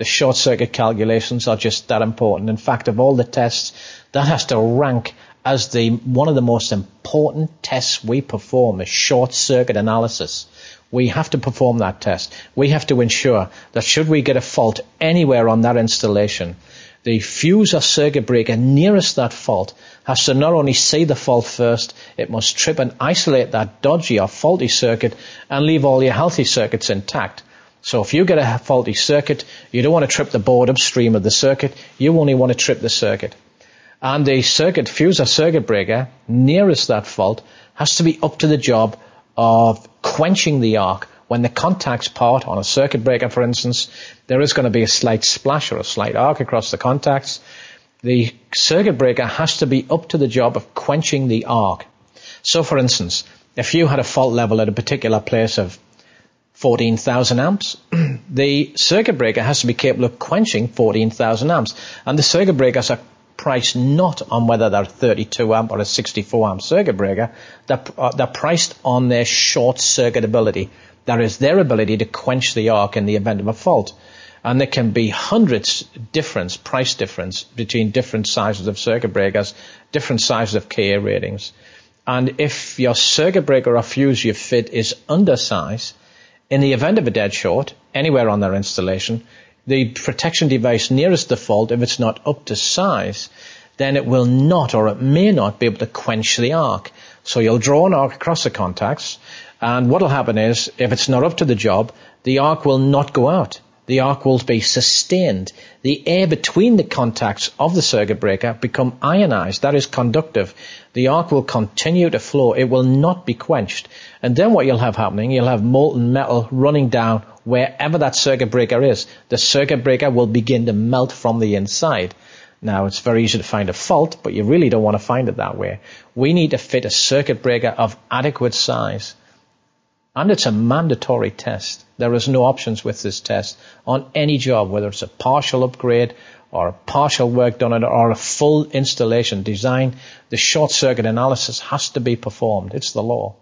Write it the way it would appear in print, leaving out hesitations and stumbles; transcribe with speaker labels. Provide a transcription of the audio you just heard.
Speaker 1: The short circuit calculations are just that important. In fact, of all the tests, that has to rank as one of the most important tests we perform is short circuit analysis. We have to perform that test. We have to ensure that should we get a fault anywhere on that installation, the fuse or circuit breaker nearest that fault has to not only see the fault first, it must trip and isolate that dodgy or faulty circuit and leave all your healthy circuits intact. So if you get a faulty circuit, you don't want to trip the board upstream of the circuit, you only want to trip the circuit. And the fuse or circuit breaker nearest that fault has to be up to the job of quenching the arc. When the contacts part on a circuit breaker, for instance, there is going to be a slight splash or a slight arc across the contacts. The circuit breaker has to be up to the job of quenching the arc. So, for instance, if you had a fault level at a particular place of 14,000 amps, the circuit breaker has to be capable of quenching 14,000 amps. And the circuit breakers are priced not on whether they're a 32 amp or a 64 amp circuit breaker. They're priced on their short circuit ability. That is their ability to quench the arc in the event of a fault. And there can be hundreds price difference between different sizes of circuit breakers, different sizes of KA ratings. And if your circuit breaker or fuse you fit is undersized, in the event of a dead short, anywhere on their installation, the protection device nearest the fault, if it's not up to size, then it will not or it may not be able to quench the arc. So you'll draw an arc across the contacts, and what will happen is, if it's not up to the job, the arc will not go out. The arc will be sustained. The air between the contacts of the circuit breaker become ionized, that is conductive. The arc will continue to flow. It will not be quenched. And then what you'll have happening, you'll have molten metal running down wherever that circuit breaker is. The circuit breaker will begin to melt from the inside. Now, it's very easy to find a fault, but you really don't want to find it that way. We need to fit a circuit breaker of adequate size. And it's a mandatory test. There is no options with this test on any job, whether it's a partial upgrade or a partial work done on it or a full installation design. The short circuit analysis has to be performed. It's the law.